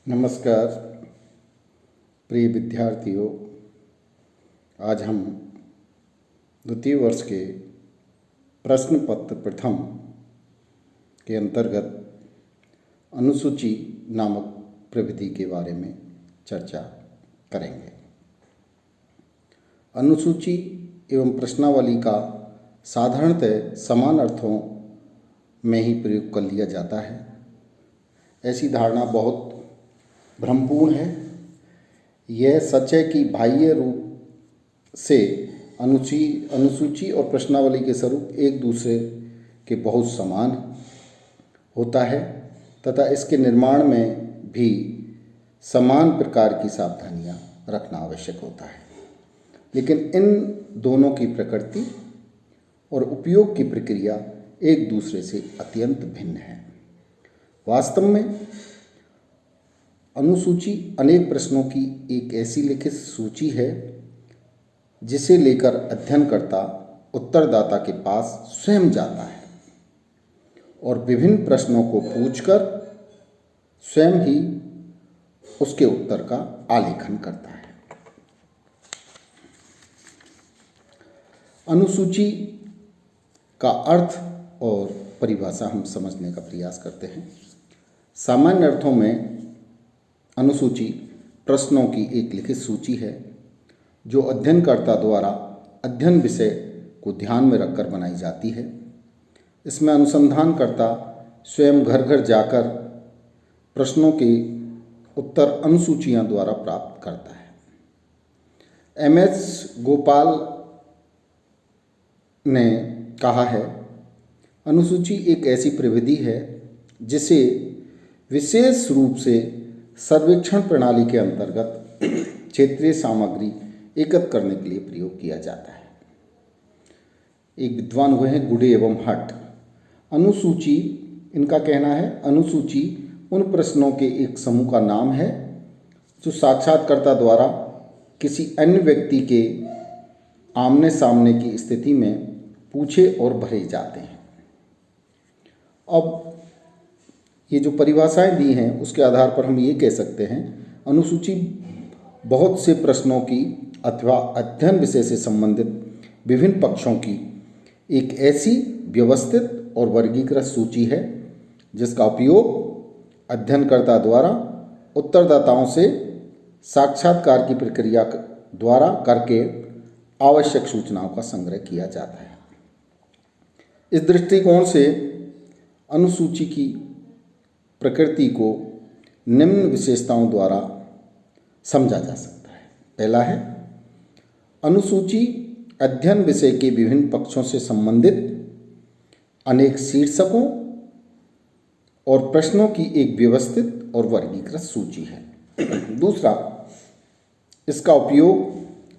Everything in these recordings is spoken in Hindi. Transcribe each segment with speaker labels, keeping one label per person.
Speaker 1: नमस्कार प्रिय विद्यार्थियों। आज हम द्वितीय वर्ष के प्रश्न पत्र प्रथम के अंतर्गत अनुसूची नामक प्रविधि के बारे में चर्चा करेंगे। अनुसूची एवं प्रश्नावली का साधारणतः समान अर्थों में ही प्रयोग कर लिया जाता है। ऐसी धारणा बहुत भ्रमपूर्ण है। यह सच है कि बाह्य रूप से अनुसूची और प्रश्नावली के स्वरूप एक दूसरे के बहुत समान होता है तथा इसके निर्माण में भी समान प्रकार की सावधानियां रखना आवश्यक होता है, लेकिन इन दोनों की प्रकृति और उपयोग की प्रक्रिया एक दूसरे से अत्यंत भिन्न है। वास्तव में अनुसूची अनेक प्रश्नों की एक ऐसी लिखित सूची है जिसे लेकर अध्ययनकर्ता उत्तरदाता के पास स्वयं जाता है और विभिन्न प्रश्नों को पूछकर स्वयं ही उसके उत्तर का आलेखन करता है। अनुसूची का अर्थ और परिभाषा हम समझने का प्रयास करते हैं। सामान्य अर्थों में अनुसूची प्रश्नों की एक लिखित सूची है जो अध्ययनकर्ता द्वारा अध्ययन विषय को ध्यान में रखकर बनाई जाती है। इसमें अनुसंधानकर्ता स्वयं घर घर जाकर प्रश्नों के उत्तर अनुसूचियां द्वारा प्राप्त करता है। एम.एस. गोपाल ने कहा है, अनुसूची एक ऐसी प्रविधि है जिसे विशेष रूप से सर्वेक्षण प्रणाली के अंतर्गत क्षेत्रीय सामग्री एकत्र करने के लिए प्रयोग किया जाता है। एक विद्वान हुए हैं गुडे एवं हट। अनुसूची, इनका कहना है, अनुसूची उन प्रश्नों के एक समूह का नाम है जो साक्षात्कारकर्ता द्वारा किसी अन्य व्यक्ति के आमने सामने की स्थिति में पूछे और भरे जाते हैं। अब ये जो परिभाषाएं दी हैं उसके आधार पर हम ये कह सकते हैं, अनुसूची बहुत से प्रश्नों की अथवा अध्ययन विषय से संबंधित विभिन्न पक्षों की एक ऐसी व्यवस्थित और वर्गीकृत सूची है जिसका उपयोग अध्ययनकर्ता द्वारा उत्तरदाताओं से साक्षात्कार की प्रक्रिया द्वारा करके आवश्यक सूचनाओं का संग्रह किया जाता है। इस दृष्टिकोण से अनुसूची की प्रकृति को निम्न विशेषताओं द्वारा समझा जा सकता है। पहला है, अनुसूची अध्ययन विषय के विभिन्न पक्षों से संबंधित अनेक शीर्षकों और प्रश्नों की एक व्यवस्थित और वर्गीकृत सूची है। दूसरा, इसका उपयोग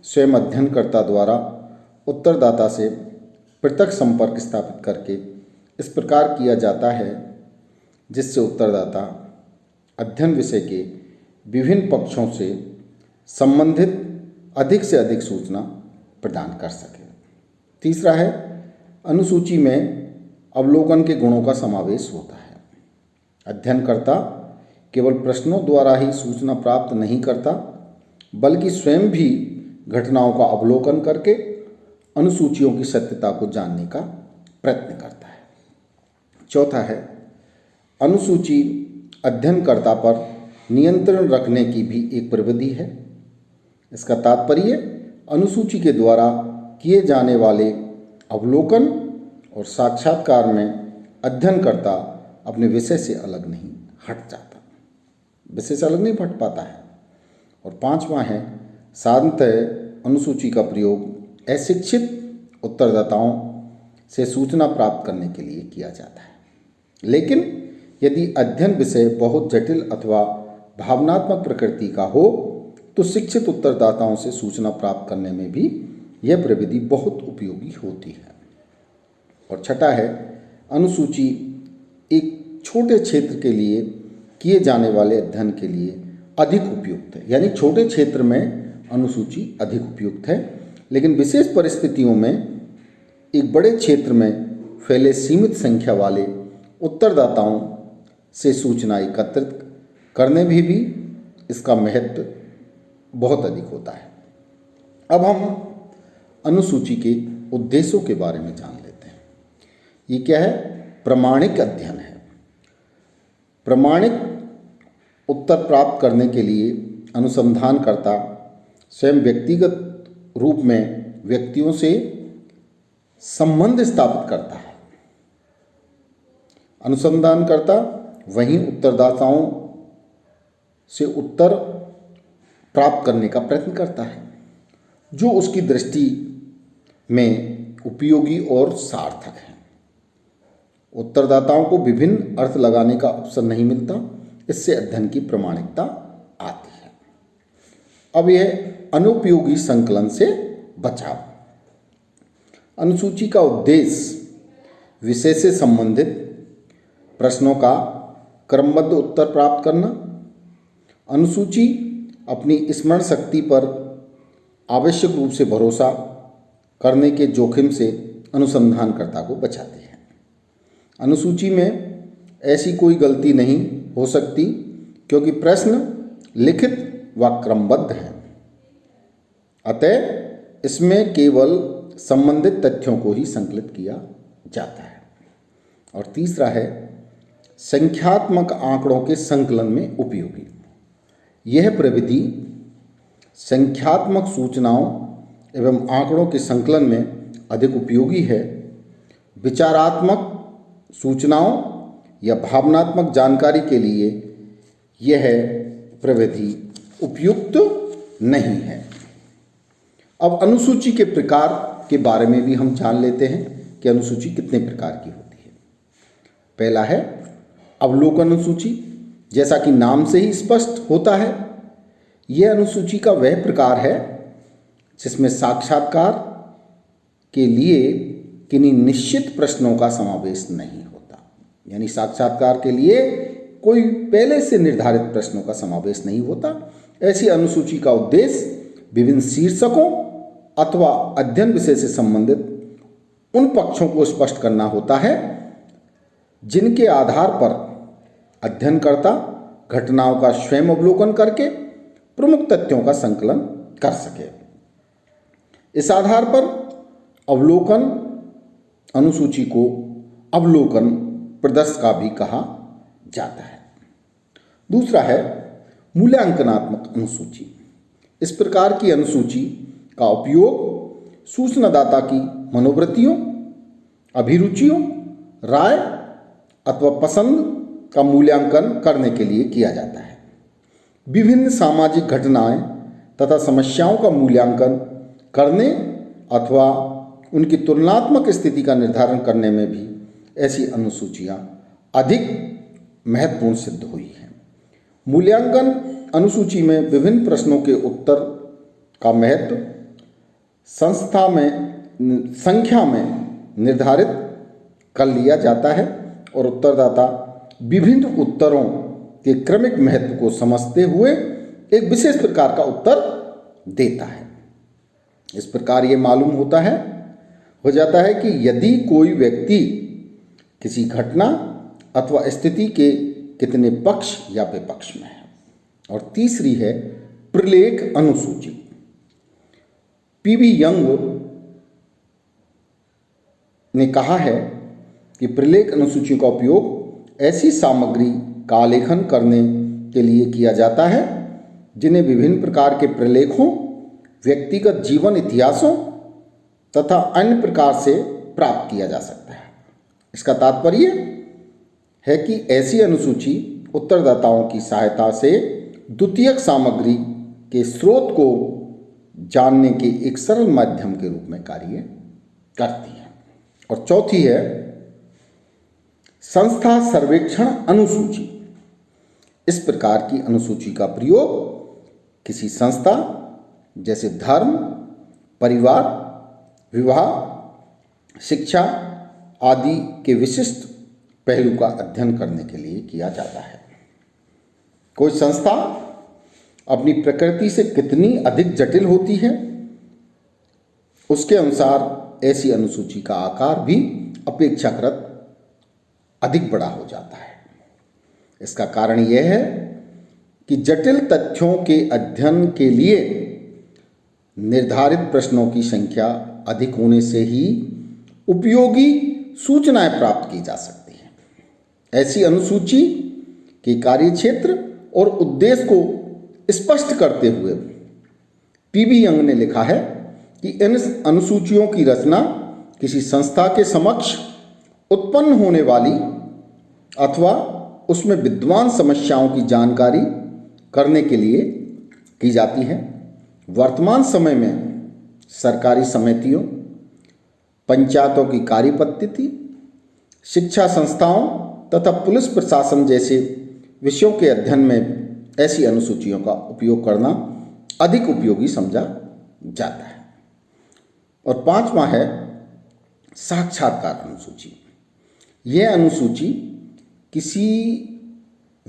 Speaker 1: स्वयं अध्ययनकर्ता द्वारा उत्तरदाता से प्रत्यक्ष संपर्क स्थापित करके इस प्रकार किया जाता है जिससे उत्तरदाता अध्ययन विषय के विभिन्न पक्षों से संबंधित अधिक से अधिक सूचना प्रदान कर सके। तीसरा है, अनुसूची में अवलोकन के गुणों का समावेश होता है। अध्ययनकर्ता केवल प्रश्नों द्वारा ही सूचना प्राप्त नहीं करता बल्कि स्वयं भी घटनाओं का अवलोकन करके अनुसूचियों की सत्यता को जानने का प्रयत्न करता है। चौथा है, अनुसूची अध्ययनकर्ता पर नियंत्रण रखने की भी एक प्रविधि है। इसका तात्पर्य अनुसूची के द्वारा किए जाने वाले अवलोकन और साक्षात्कार में अध्ययनकर्ता अपने विषय से अलग नहीं हट जाता, विषय से अलग नहीं हट पाता है। और पांचवा है, साधारणतः अनुसूची का प्रयोग अशिक्षित उत्तरदाताओं से सूचना प्राप्त करने के लिए किया जाता है, लेकिन यदि अध्ययन विषय बहुत जटिल अथवा भावनात्मक प्रकृति का हो तो शिक्षित उत्तरदाताओं से सूचना प्राप्त करने में भी यह प्रविधि बहुत उपयोगी होती है। और छठा है, अनुसूची एक छोटे क्षेत्र के लिए किए जाने वाले अध्ययन के लिए अधिक उपयुक्त है। यानी छोटे क्षेत्र में अनुसूची अधिक उपयुक्त है, लेकिन विशेष परिस्थितियों में एक बड़े क्षेत्र में फैले सीमित संख्या वाले उत्तरदाताओं से सूचना एकत्रित करने में भी इसका महत्व बहुत अधिक होता है। अब हम अनुसूची के उद्देश्यों के बारे में जान लेते हैं। ये क्या है? प्रामाणिक अध्ययन है। प्रामाणिक उत्तर प्राप्त करने के लिए अनुसंधानकर्ता स्वयं व्यक्तिगत रूप में व्यक्तियों से संबंध स्थापित करता है। अनुसंधानकर्ता वहीं उत्तरदाताओं से उत्तर प्राप्त करने का प्रयत्न करता है जो उसकी दृष्टि में उपयोगी और सार्थक है। उत्तरदाताओं को विभिन्न अर्थ लगाने का अवसर नहीं मिलता, इससे अध्ययन की प्रामाणिकता आती है। अब यह अनुपयोगी संकलन से बचाव। अनुसूची का उद्देश्य विषय से संबंधित प्रश्नों का क्रमबद्ध उत्तर प्राप्त करना। अनुसूची अपनी स्मरण शक्ति पर आवश्यक रूप से भरोसा करने के जोखिम से अनुसंधानकर्ता को बचाती है। अनुसूची में ऐसी कोई गलती नहीं हो सकती क्योंकि प्रश्न लिखित व क्रमबद्ध है, अतः इसमें केवल संबंधित तथ्यों को ही संकलित किया जाता है। और तीसरा है संख्यात्मक आंकड़ों के संकलन में उपयोगी। यह प्रविधि संख्यात्मक सूचनाओं एवं आंकड़ों के संकलन में अधिक उपयोगी है। विचारात्मक सूचनाओं या भावनात्मक जानकारी के लिए यह प्रविधि उपयुक्त नहीं है। अब अनुसूची के प्रकार के बारे में भी हम जान लेते हैं कि अनुसूची कितने प्रकार की होती है। पहला है अवलोकन अनुसूची। जैसा कि नाम से ही स्पष्ट होता है, यह अनुसूची का वह प्रकार है जिसमें साक्षात्कार के लिए किन्हीं निश्चित प्रश्नों का समावेश नहीं होता। यानी साक्षात्कार के लिए कोई पहले से निर्धारित प्रश्नों का समावेश नहीं होता। ऐसी अनुसूची का उद्देश्य विभिन्न शीर्षकों अथवा अध्ययन विषय से संबंधित उन पक्षों को स्पष्ट करना होता है जिनके आधार पर अध्ययनकर्ता घटनाओं का स्वयं अवलोकन करके प्रमुख तथ्यों का संकलन कर सके। इस आधार पर अवलोकन अनुसूची को अवलोकन प्रदर्श का भी कहा जाता है। दूसरा है मूल्यांकनात्मक अनुसूची। इस प्रकार की अनुसूची का उपयोग सूचनादाता की मनोवृत्तियों, अभिरुचियों, राय अथवा पसंद का मूल्यांकन करने के लिए किया जाता है। विभिन्न सामाजिक घटनाएं तथा समस्याओं का मूल्यांकन करने अथवा उनकी तुलनात्मक स्थिति का निर्धारण करने में भी ऐसी अनुसूचियां अधिक महत्वपूर्ण सिद्ध हुई हैं। मूल्यांकन अनुसूची में विभिन्न प्रश्नों के उत्तर का महत्व संख्या में निर्धारित कर लिया जाता है और उत्तरदाता विभिन्न उत्तरों के क्रमिक महत्व को समझते हुए एक विशेष प्रकार का उत्तर देता है। इस प्रकार ये मालूम हो जाता है कि यदि कोई व्यक्ति किसी घटना अथवा स्थिति के कितने पक्ष या विपक्ष में है। और तीसरी है प्रलेख अनुसूची। पीवी यंग ने कहा है कि प्रलेख अनुसूची का उपयोग ऐसी सामग्री का आलेखन करने के लिए किया जाता है जिन्हें विभिन्न प्रकार के प्रलेखों, व्यक्तिगत जीवन इतिहासों तथा अन्य प्रकार से प्राप्त किया जा सकता है। इसका तात्पर्य है कि ऐसी अनुसूची उत्तरदाताओं की सहायता से द्वितीयक सामग्री के स्रोत को जानने के एक सरल माध्यम के रूप में कार्य करती है। और चौथी है संस्था सर्वेक्षण अनुसूची। इस प्रकार की अनुसूची का प्रयोग किसी संस्था जैसे धर्म, परिवार, विवाह, शिक्षा आदि के विशिष्ट पहलू का अध्ययन करने के लिए किया जाता है। कोई संस्था अपनी प्रकृति से कितनी अधिक जटिल होती है, उसके अनुसार ऐसी अनुसूची का आकार भी अपेक्षाकृत अधिक बड़ा हो जाता है। इसका कारण यह है कि जटिल तथ्यों के अध्ययन के लिए निर्धारित प्रश्नों की संख्या अधिक होने से ही उपयोगी सूचनाएं प्राप्त की जा सकती हैं। ऐसी अनुसूची के कार्यक्षेत्र और उद्देश्य को स्पष्ट करते हुए पीबी यंग ने लिखा है कि इन अनुसूचियों की रचना किसी संस्था के समक्ष उत्पन्न होने वाली अथवा उसमें विद्यमान समस्याओं की जानकारी करने के लिए की जाती है। वर्तमान समय में सरकारी समितियों, पंचायतों की कार्यपद्धति, शिक्षा संस्थाओं तथा पुलिस प्रशासन जैसे विषयों के अध्ययन में ऐसी अनुसूचियों का उपयोग करना अधिक उपयोगी समझा जाता है। और पांचवा है साक्षात्कार अनुसूची। यह अनुसूची किसी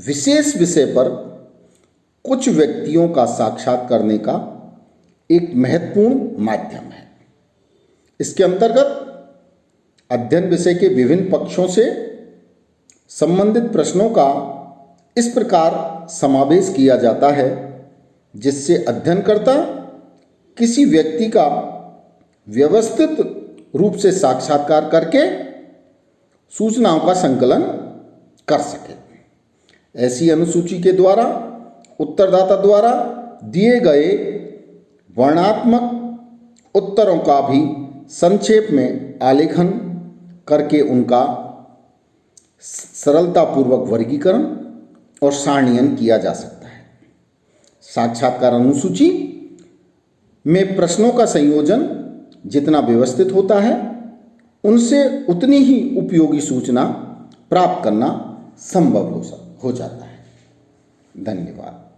Speaker 1: विशेष विषय पर कुछ व्यक्तियों का साक्षात करने का एक महत्वपूर्ण माध्यम है। इसके अंतर्गत अध्ययन विषय के विभिन्न पक्षों से संबंधित प्रश्नों का इस प्रकार समावेश किया जाता है जिससे अध्ययनकर्ता किसी व्यक्ति का व्यवस्थित रूप से साक्षात्कार करके सूचनाओं का संकलन कर सके। ऐसी अनुसूची के द्वारा उत्तरदाता द्वारा दिए गए वर्णनात्मक उत्तरों का भी संक्षेप में आलेखन करके उनका सरलतापूर्वक वर्गीकरण और सारणीकरण किया जा सकता है। साक्षात्कार अनुसूची में प्रश्नों का संयोजन जितना व्यवस्थित होता है उनसे उतनी ही उपयोगी सूचना प्राप्त करना संभव हो जाता है। धन्यवाद।